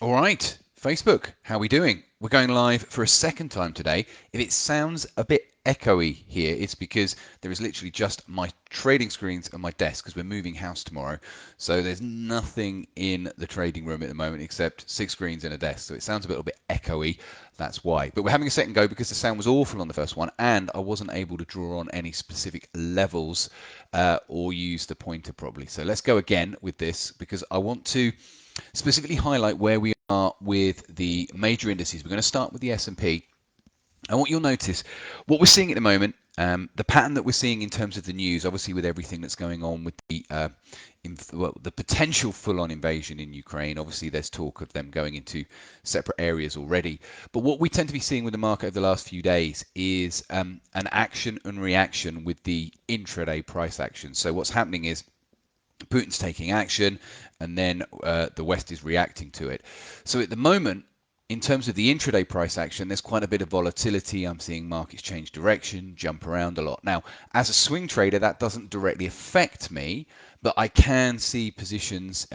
All right, Facebook, how are we doing? We're going live for a second time today. If it sounds a bit echoey here, it's because there is literally just my trading screens and my desk because we're moving house tomorrow. So there's nothing in the trading room at the moment except six screens and a desk. So it sounds a little bit echoey. That's why. But we're having a second go because the sound was awful on the first one and I wasn't able to draw on any specific levels or use the pointer properly. So let's go again with this because I want to specifically highlight where we are with the major indices. We're going to start with the S&P. And what you'll notice, what we're seeing at the moment, the pattern that we're seeing in terms of the news, obviously with everything that's going on with the potential full-on invasion in Ukraine, obviously there's talk of them going into separate areas already. But what we tend to be seeing with the market over the last few days is an action and reaction with the intraday price action. So what's happening is Putin's taking action, and then the West is reacting to it. So at the moment, in terms of the intraday price action, there's quite a bit of volatility. I'm seeing markets change direction, jump around a lot. Now, as a swing trader, that doesn't directly affect me, but I can see positions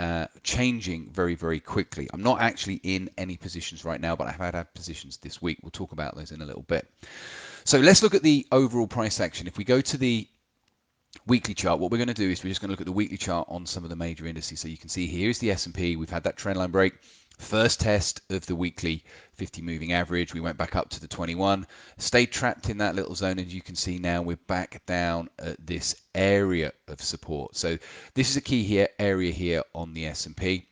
changing very, very quickly. I'm not actually in any positions right now, but I've had positions this week. We'll talk about those in a little bit. So let's look at the overall price action. If we go to the weekly chart, what we're going to do is we're just going to look at the weekly chart on some of the major indices. So you can see here's the S&P. We've had that trend line break. First test of the weekly 50 moving average. We went back up to the 21, stayed trapped in that little zone, and you can see now we're back down at this area of support. So this is a key here area here on the S&P.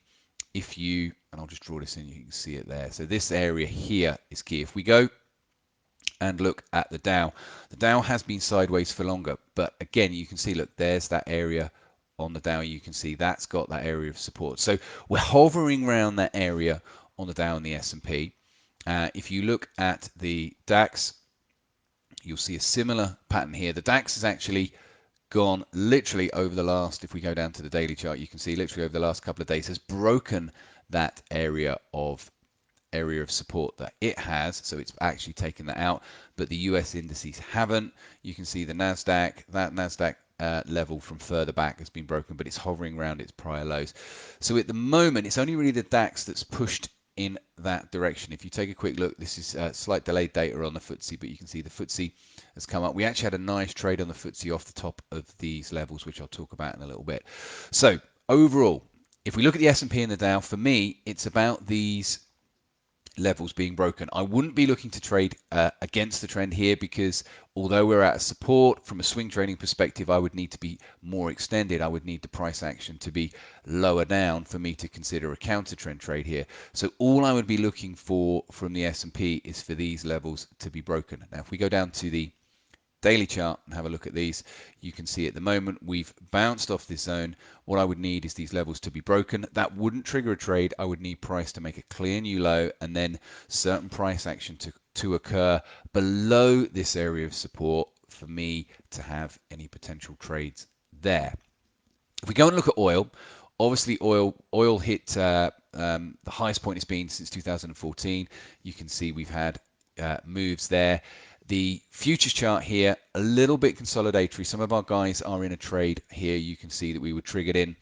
If you, and I'll just draw this in, you can see it there. So this area here is key. If we go and look at the Dow. The Dow has been sideways for longer, but again, you can see, look, there's that area on the Dow. You can see that's got that area of support. So we're hovering around that area on the Dow and the S&P. If you look at the DAX, you'll see a similar pattern here. The DAX has actually gone literally over the last, if we go down to the daily chart, you can see literally over the last couple of days has broken that area of support that it has, so it's actually taken that out, but the US indices haven't. You can see the Nasdaq, that Nasdaq level from further back has been broken, but it's hovering around its prior lows. So at the moment, it's only really the DAX that's pushed in that direction. If you take a quick look, this is slight delayed data on the FTSE, but you can see the FTSE has come up. We actually had a nice trade on the FTSE off the top of these levels, which I'll talk about in a little bit. So overall, if we look at the S&P and the Dow, for me, it's about these levels being broken. I wouldn't be looking to trade against the trend here because although we're at a support from a swing trading perspective, I would need to be more extended. I would need the price action to be lower down for me to consider a counter trend trade here. So all I would be looking for from the S&P is for these levels to be broken. Now, if we go down to the daily chart and have a look at these, you can see at the moment we've bounced off this zone. What I would need is these levels to be broken. That wouldn't trigger a trade. I would need price to make a clear new low and then certain price action to occur below this area of support for me to have any potential trades there. If we go and look at oil, obviously oil hit the highest point it's been since 2014. You can see we've had moves there. The futures chart here, a little bit consolidatory. Some of our guys are in a trade here. You can see that we were triggered in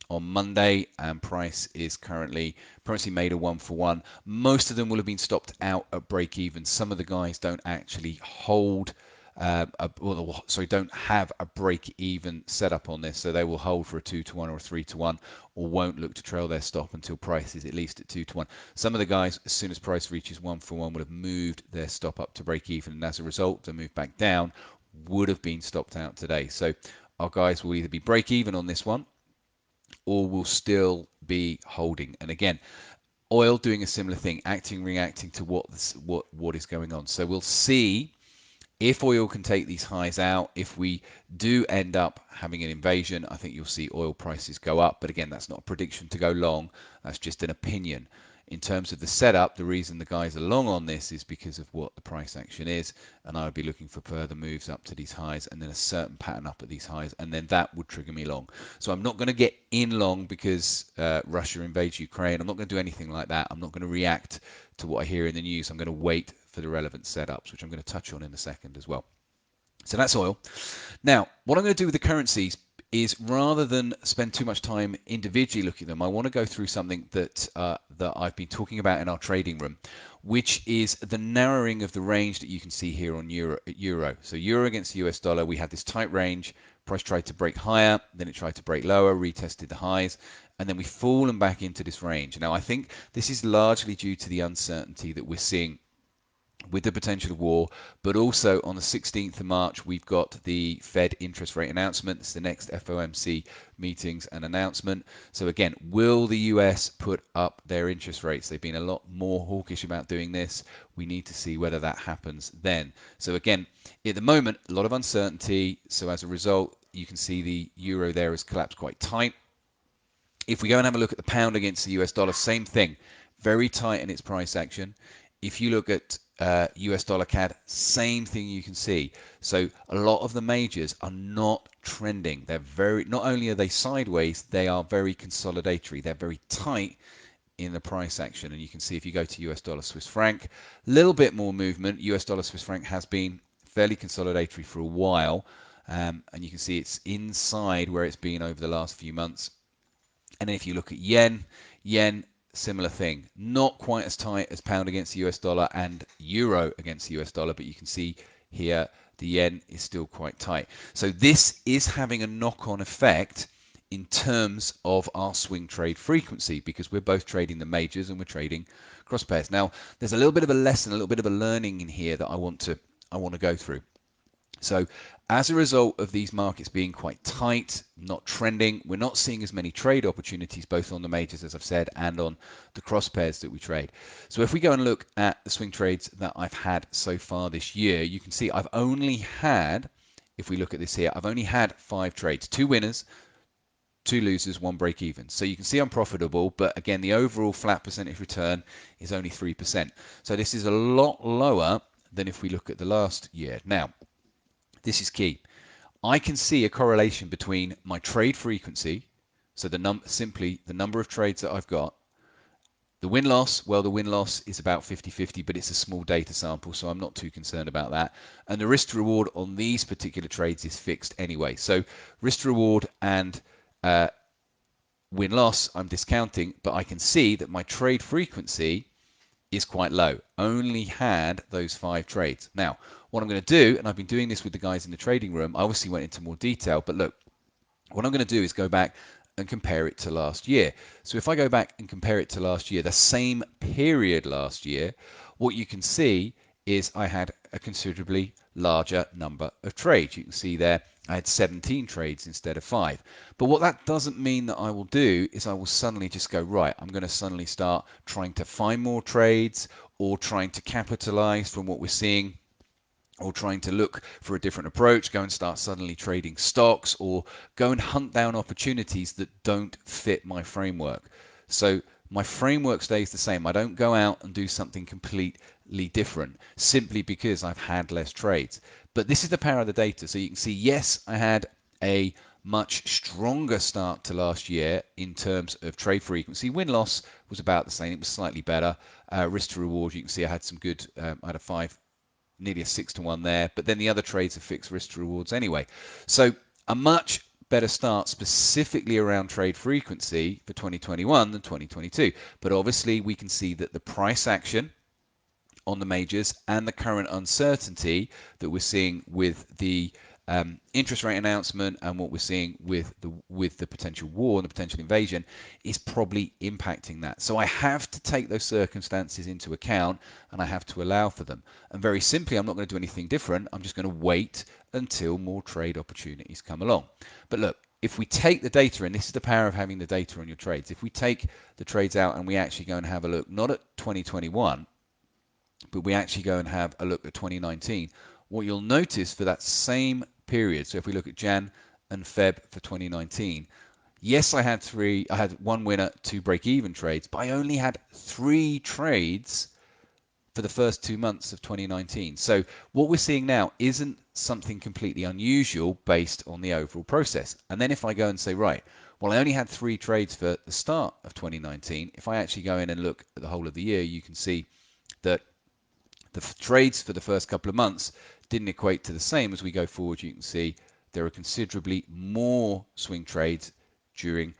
on Monday, and price is currently made a 1-for-1. Most of them will have been stopped out at break even. Some of the guys don't actually hold don't have a break even setup on this, so they will hold for a 2-to-1 or a 3-to-1, or won't look to trail their stop until price is at least at 2-to-1. Some of the guys, as soon as price reaches 1-for-1, would have moved their stop up to break even, and as a result, the move back down would have been stopped out today. So our guys will either be break even on this one, or will still be holding. And again, oil doing a similar thing, reacting to what is going on. So we'll see if oil can take these highs out. If we do end up having an invasion, I think you'll see oil prices go up. But again, that's not a prediction to go long. That's just an opinion. In terms of the setup, the reason the guys are long on this is because of what the price action is. And I would be looking for further moves up to these highs and then a certain pattern up at these highs. And then that would trigger me long. So I'm not going to get in long because Russia invades Ukraine. I'm not going to do anything like that. I'm not going to react to what I hear in the news. I'm going to wait for the relevant setups, which I'm going to touch on in a second as well. So that's oil. Now, what I'm going to do with the currencies, is rather than spend too much time individually looking at them, I want to go through something that I've been talking about in our trading room, which is the narrowing of the range that you can see here on euro. So euro against the US dollar, we had this tight range. Price tried to break higher, then it tried to break lower, retested the highs, and then we've fallen back into this range. Now, I think this is largely due to the uncertainty that we're seeing with the potential of war, but also on the 16th of March, we've got the Fed interest rate announcement. It's the next FOMC meetings and announcement. So again, will the US put up their interest rates? They've been a lot more hawkish about doing this. We need to see whether that happens then. So again, at the moment, a lot of uncertainty. So as a result, you can see the euro there has collapsed quite tight. If we go and have a look at the pound against the US dollar, same thing, very tight in its price action. If you look at US dollar CAD, same thing you can see. So a lot of the majors are not trending. They're very, not only are they sideways, they are very consolidatory. They're very tight in the price action. And you can see if you go to US dollar Swiss franc, a little bit more movement. US dollar Swiss franc has been fairly consolidatory for a while. And you can see it's inside where it's been over the last few months. And then if you look at yen, similar thing. Not quite as tight as pound against the US dollar and euro against the US dollar, but you can see here the yen is still quite tight. So this is having a knock-on effect in terms of our swing trade frequency, because we're both trading the majors and we're trading cross pairs. Now, there's a little bit of a lesson, a little bit of a learning in here that I want to go through. So as a result of these markets being quite tight, not trending, we're not seeing as many trade opportunities, both on the majors, as I've said, and on the cross pairs that we trade. So if we go and look at the swing trades that I've had so far this year, you can see I've only had, if we look at this here, I've only had 5 trades, 2 winners, 2 losers, 1 break even. So you can see I'm profitable, but again, the overall flat percentage return is only 3%. So this is a lot lower than if we look at the last year. Now, this is key. I can see a correlation between my trade frequency, so simply the number of trades that I've got, the win-loss, well, the win-loss is about 50-50, but it's a small data sample, so I'm not too concerned about that. And the risk-to-reward on these particular trades is fixed anyway. So risk-to-reward and win-loss, I'm discounting, but I can see that my trade frequency is quite low. Only had those 5 trades. Now, what I'm going to do, and I've been doing this with the guys in the trading room, I obviously went into more detail, but look, what I'm going to do is go back and compare it to last year. So if I go back and compare it to last year, the same period last year, what you can see is I had a considerably larger number of trades. You can see there I had 17 trades instead of 5. But what that doesn't mean that I will do is I will suddenly just go, right, I'm going to suddenly start trying to find more trades or trying to capitalize from what we're seeing, or trying to look for a different approach, go and start suddenly trading stocks, or go and hunt down opportunities that don't fit my framework. So my framework stays the same. I don't go out and do something completely different simply because I've had less trades. But this is the power of the data. So you can see, yes, I had a much stronger start to last year in terms of trade frequency. Win-loss was about the same. It was slightly better. Risk to reward, you can see I had some good, I had a 5, nearly a 6-to-1 there, but then the other trades are fixed risk to rewards anyway. So a much better start specifically around trade frequency for 2021 than 2022. But obviously we can see that the price action on the majors and the current uncertainty that we're seeing with the interest rate announcement and what we're seeing with the potential war and the potential invasion is probably impacting that. So I have to take those circumstances into account and I have to allow for them. And very simply, I'm not going to do anything different. I'm just going to wait until more trade opportunities come along. But look, if we take the data, and this is the power of having the data on your trades, if we take the trades out and we actually go and have a look, not at 2021, but we actually go and have a look at 2019, what you'll notice for that same period, so if we look at Jan and Feb for 2019, yes, I had 1 winner, 2 break-even trades, but I only had 3 trades for the first 2 months of 2019. So what we're seeing now isn't something completely unusual based on the overall process. And then if I go and say, right, well, I only had 3 trades for the start of 2019. If I actually go in and look at the whole of the year, you can see that the trades for the first couple of months didn't equate to the same. As we go forward, you can see there are considerably more swing trades during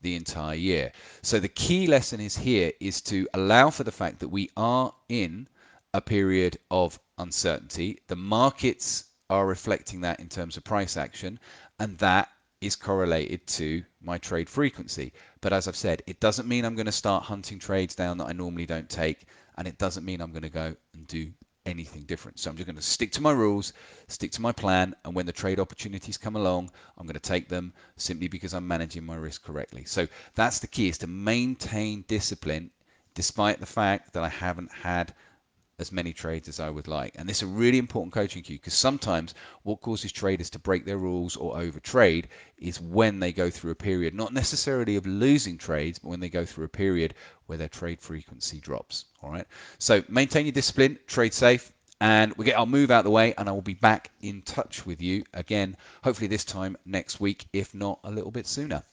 the entire year. So the key lesson is here is to allow for the fact that we are in a period of uncertainty. The markets are reflecting that in terms of price action, and that is correlated to my trade frequency. But as I've said, it doesn't mean I'm going to start hunting trades down that I normally don't take, and it doesn't mean I'm going to go and do anything different. So I'm just going to stick to my rules, stick to my plan, and when the trade opportunities come along, I'm going to take them simply because I'm managing my risk correctly. So that's the key, is to maintain discipline despite the fact that I haven't had as many trades as I would like. And this is a really important coaching cue, because sometimes what causes traders to break their rules or overtrade is when they go through a period, not necessarily of losing trades, but when they go through a period where their trade frequency drops. All right. So maintain your discipline, trade safe, and I'll move out of the way, and I will be back in touch with you again, hopefully this time next week, if not a little bit sooner.